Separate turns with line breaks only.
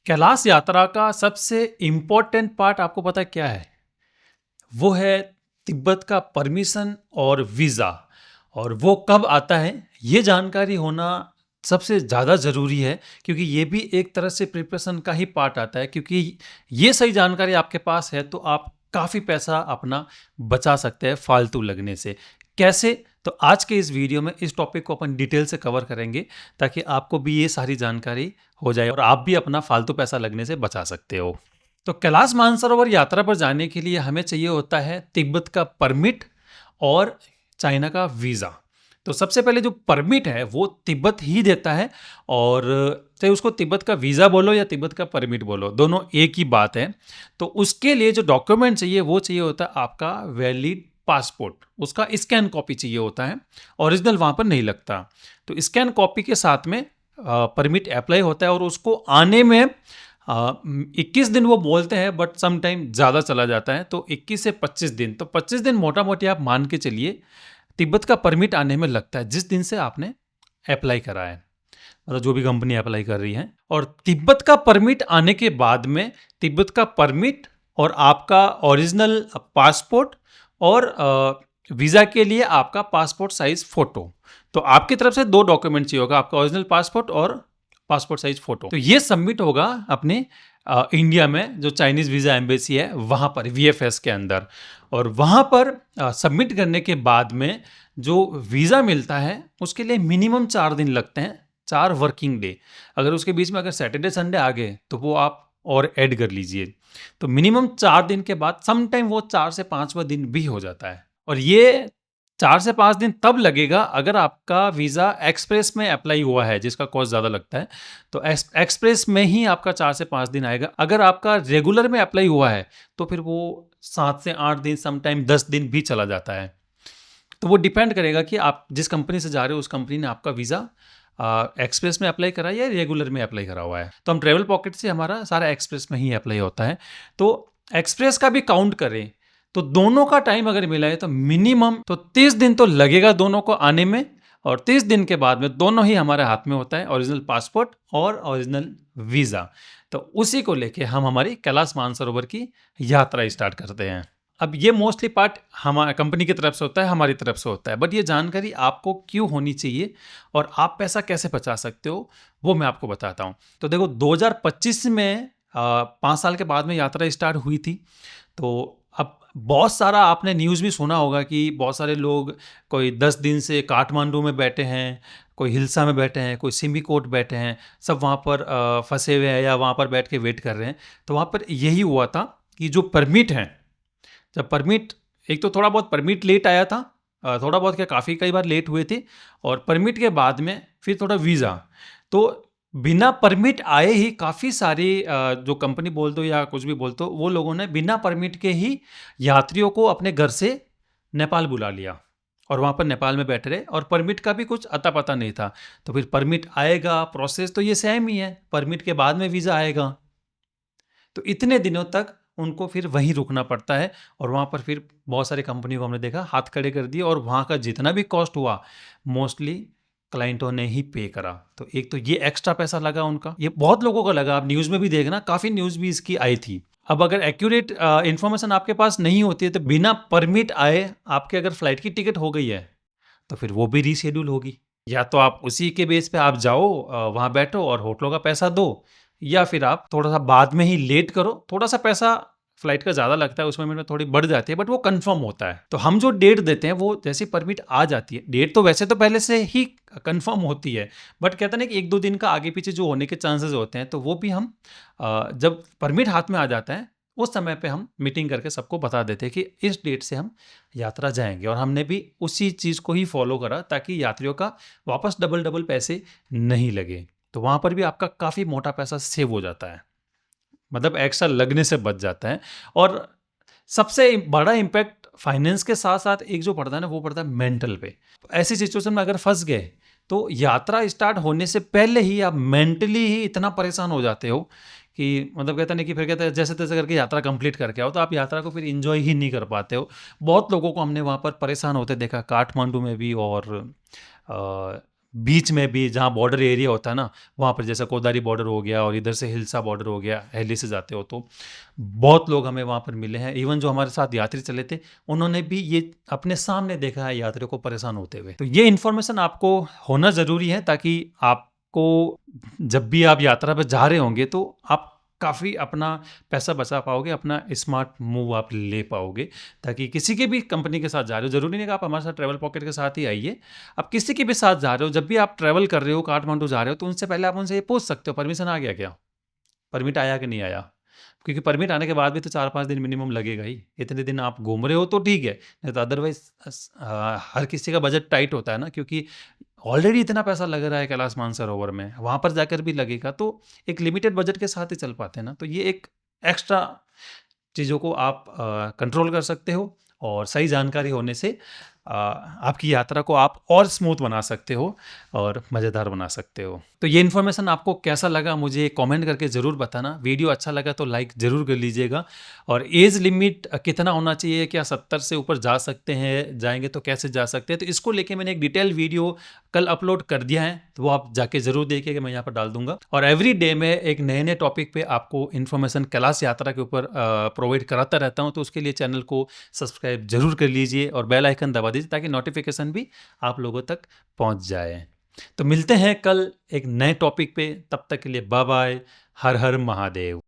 कैलाश यात्रा का सबसे इम्पोर्टेंट पार्ट आपको पता है क्या है? वो है तिब्बत का परमिशन और वीज़ा। और वो कब आता है, ये जानकारी होना सबसे ज़्यादा ज़रूरी है, क्योंकि ये भी एक तरह से प्रिपरेशन का ही पार्ट आता है। क्योंकि ये सही जानकारी आपके पास है तो आप काफ़ी पैसा अपना बचा सकते हैं फालतू लगने से। कैसे? तो आज के इस वीडियो में इस टॉपिक को अपन डिटेल से कवर करेंगे, ताकि आपको भी ये सारी जानकारी हो जाए और आप भी अपना फालतू पैसा लगने से बचा सकते हो। तो कैलाश मानसरोवर यात्रा पर जाने के लिए हमें चाहिए होता है तिब्बत का परमिट और चाइना का वीज़ा। तो सबसे पहले जो परमिट है वो तिब्बत ही देता है, और चाहे उसको तिब्बत का वीज़ा बोलो या तिब्बत का परमिट बोलो, दोनों एक ही बात है। तो उसके लिए जो डॉक्यूमेंट चाहिए वो चाहिए होता है आपका वैलिड पासपोर्ट। उसका स्कैन कॉपी चाहिए होता है, ओरिजिनल वहाँ पर नहीं लगता। तो स्कैन कॉपी के साथ में परमिट अप्लाई होता है, और उसको आने में 21 दिन वो बोलते हैं, बट सम टाइम ज़्यादा चला जाता है। तो 21 से 25 दिन, तो 25 दिन मोटा मोटी आप मान के चलिए तिब्बत का परमिट आने में लगता है, जिस दिन से आपने अप्लाई करा है, मतलब जो भी कंपनी अप्लाई कर रही है। और तिब्बत का परमिट आने के बाद में तिब्बत का परमिट और आपका ओरिजिनल पासपोर्ट और वीज़ा के लिए आपका पासपोर्ट साइज फ़ोटो, तो आपकी तरफ से 2 डॉक्यूमेंट चाहिए होगा, आपका ओरिजिनल पासपोर्ट और पासपोर्ट साइज फ़ोटो। तो ये सबमिट होगा अपने इंडिया में जो चाइनीज़ वीज़ा एम्बेसी है वहाँ पर, वीएफएस के अंदर। और वहाँ पर सबमिट करने के बाद में जो वीज़ा मिलता है उसके लिए मिनिमम 4 दिन लगते हैं, 4 वर्किंग डे। अगर उसके बीच में अगर सैटरडे संडे आ गए तो वो आप और ऐड कर लीजिए। तो मिनिमम 4 दिन के बाद, सम टाइम वो 4 से 5वां दिन भी हो जाता है। और ये 4 से 5 दिन तब लगेगा अगर आपका वीज़ा एक्सप्रेस में अप्लाई हुआ है, जिसका कॉस्ट ज़्यादा लगता है। तो एक्सप्रेस में ही आपका 4 से 5 दिन आएगा। अगर आपका रेगुलर में अप्लाई हुआ है तो फिर वो 7 से 8 दिन, सम टाइम 10 दिन भी चला जाता है। तो वो डिपेंड करेगा कि आप जिस कंपनी से जा रहे हो उस कंपनी ने आपका वीज़ा एक्सप्रेस में अप्लाई करा है या रेगुलर में अप्लाई करा हुआ है। तो हम ट्रेवल पॉकेट से हमारा सारा एक्सप्रेस में ही अप्लाई होता है। तो एक्सप्रेस का भी काउंट करें तो दोनों का टाइम अगर मिला है तो मिनिमम तो 30 दिन तो लगेगा दोनों को आने में। और 30 दिन के बाद में दोनों ही हमारे हाथ में होता है, ओरिजिनल पासपोर्ट और ओरिजिनल वीज़ा। तो उसी को लेके हम हमारी कैलाश मानसरोवर की यात्रा स्टार्ट करते हैं। अब ये मोस्टली पार्ट हमारे कंपनी की तरफ से होता है, हमारी तरफ से होता है, बट ये जानकारी आपको क्यों होनी चाहिए और आप पैसा कैसे बचा सकते हो वो मैं आपको बताता हूँ। तो देखो 2025 में 5 साल के बाद में यात्रा स्टार्ट हुई थी। तो अब बहुत सारा आपने न्यूज़ भी सुना होगा कि बहुत सारे लोग कोई 10 दिन से काठमांडू में बैठे हैं, कोई हिल्सा में बैठे हैं, कोई सिमिकोट बैठे हैं, सब वहाँ पर फंसे हुए हैं या वहाँ पर बैठ के वेट कर रहे हैं। तो वहाँ पर यही हुआ था कि जो परमिट हैं, जब परमिट, एक तो थोड़ा बहुत परमिट लेट आया था, थोड़ा बहुत क्या काफ़ी कई बार लेट हुए थे, और परमिट के बाद में फिर थोड़ा वीज़ा। तो बिना परमिट आए ही काफ़ी सारी जो कंपनी बोल दो या कुछ भी बोल दो, वो लोगों ने बिना परमिट के ही यात्रियों को अपने घर से नेपाल बुला लिया और वहाँ पर नेपाल में बैठे रहे, और परमिट का भी कुछ अता पता नहीं था। तो फिर परमिट आएगा, प्रोसेस तो ये सेम ही है, परमिट के बाद में वीज़ा आएगा। तो इतने दिनों तक उनको फिर वहीं रुकना पड़ता है, और वहाँ पर फिर बहुत सारी कंपनियों को हमने देखा हाथ खड़े कर दिए, और वहाँ का जितना भी कॉस्ट हुआ मोस्टली क्लाइंटों ने ही पे करा। तो एक तो ये एक्स्ट्रा पैसा लगा उनका, ये बहुत लोगों का लगा। आप न्यूज़ में भी देखना, काफ़ी न्यूज़ भी इसकी आई थी। अब अगर एक्यूरेट इन्फॉर्मेशन आपके पास नहीं होती है तो बिना परमिट आए आपके अगर फ्लाइट की टिकट हो गई है तो फिर वो भी रीशेड्यूल होगी। या तो आप उसी के बेस पे आप जाओ, वहाँ बैठो और होटलों का पैसा दो, या फिर आप थोड़ा-सा बाद में ही लेट करो। थोड़ा-सा पैसा फ्लाइट का ज़्यादा लगता है, उसमें में थोड़ी बढ़ जाती है, बट वो कन्फर्म होता है। तो हम जो डेट देते हैं वो जैसे परमिट आ जाती है, डेट तो वैसे तो पहले से ही कन्फर्म होती है, बट कहते हैं ना कि 1-2 दिन का आगे-पीछे जो होने के चांसेस होते हैं, तो वो भी हम जब परमिट हाथ में आ जाता है उस समय पे हम मीटिंग करके सबको बता देते हैं कि इस डेट से हम यात्रा जाएँगे। और हमने भी उसी चीज़ को ही फॉलो करा ताकि यात्रियों का वापस डबल-डबल पैसे नहीं लगे। तो वहाँ पर भी आपका काफ़ी मोटा पैसा सेव हो जाता है, मतलब एक्स्ट्रा लगने से बच जाता है। और सबसे बड़ा इम्पैक्ट फाइनेंस के साथ-साथ एक जो पड़ता है ना, वो पड़ता है मेंटल पे। ऐसी सिचुएशन में अगर फँस गए तो यात्रा स्टार्ट होने से पहले ही आप मेंटली ही इतना परेशान हो जाते हो कि मतलब कहते हैं ना कि फिर कहते हैं जैसे-तैसे करके यात्रा कंप्लीट करके आओ, तो आप यात्रा को फिर एन्जॉय ही नहीं कर पाते हो। बहुत लोगों को हमने वहाँ पर परेशान होते देखा, काठमांडू में भी और बीच में भी जहाँ बॉर्डर एरिया होता है ना, वहाँ पर जैसे कोदारी बॉर्डर हो गया और इधर से हिल्सा बॉर्डर हो गया, दिल्ली से जाते हो तो बहुत लोग हमें वहाँ पर मिले हैं। इवन जो हमारे साथ यात्री चले थे, उन्होंने भी ये अपने सामने देखा है यात्रियों को परेशान होते हुए। तो ये इन्फॉर्मेशन आपको होना ज़रूरी है, ताकि आपको जब भी आप यात्रा पर जा रहे होंगे तो आप काफ़ी अपना पैसा बचा पाओगे, अपना स्मार्ट मूव आप ले पाओगे। ताकि किसी के भी कंपनी के साथ जा रहे हो, ज़रूरी नहीं कि आप हमारे साथ ट्रैवल पॉकेट के साथ ही आइए, आप किसी के भी साथ जा रहे हो, जब भी आप ट्रैवल कर रहे हो, काठमांडू जा रहे हो, तो उनसे पहले आप उनसे ये पूछ सकते हो परमिशन आ गया क्या, परमिट आया कि नहीं आया। क्योंकि परमिट आने के बाद भी तो 4-5 दिन मिनिमम लगेगा ही। इतने दिन आप घूम रहे हो तो ठीक है, नहीं तो अदरवाइज़ हर किसी का बजट टाइट होता है ना, क्योंकि ऑलरेडी इतना पैसा लग रहा है कैलाश मानसरोवर में, वहाँ पर जाकर भी लगेगा, तो एक लिमिटेड बजट के साथ ही चल पाते हैं ना। तो ये एक एक्स्ट्रा चीज़ों को आप कंट्रोल कर सकते हो, और सही जानकारी होने से आपकी यात्रा को आप और स्मूथ बना सकते हो और मज़ेदार बना सकते हो। तो ये इन्फॉर्मेशन आपको कैसा लगा मुझे कमेंट करके ज़रूर बताना। वीडियो अच्छा लगा तो लाइक ज़रूर कर लीजिएगा। और एज लिमिट कितना होना चाहिए, क्या 70 से ऊपर जा सकते हैं, जाएंगे तो कैसे जा सकते हैं, तो इसको लेके मैंने एक डिटेल वीडियो कल अपलोड कर दिया है, तो वो आप जाके ज़रूर देखिएगा, मैं यहाँ पर डाल दूंगा। और एवरी डे में एक नए नए टॉपिक पे आपको इन्फॉर्मेशन कैलाश यात्रा के ऊपर प्रोवाइड कराता रहता हूँ। तो उसके लिए चैनल को सब्सक्राइब जरूर कर लीजिए और बेल आइकन दबा दीजिए, ताकि नोटिफिकेशन भी आप लोगों तक पहुँच जाए। तो मिलते हैं कल एक नए टॉपिक पे, तब तक के लिए बाय बाय, हर हर महादेव।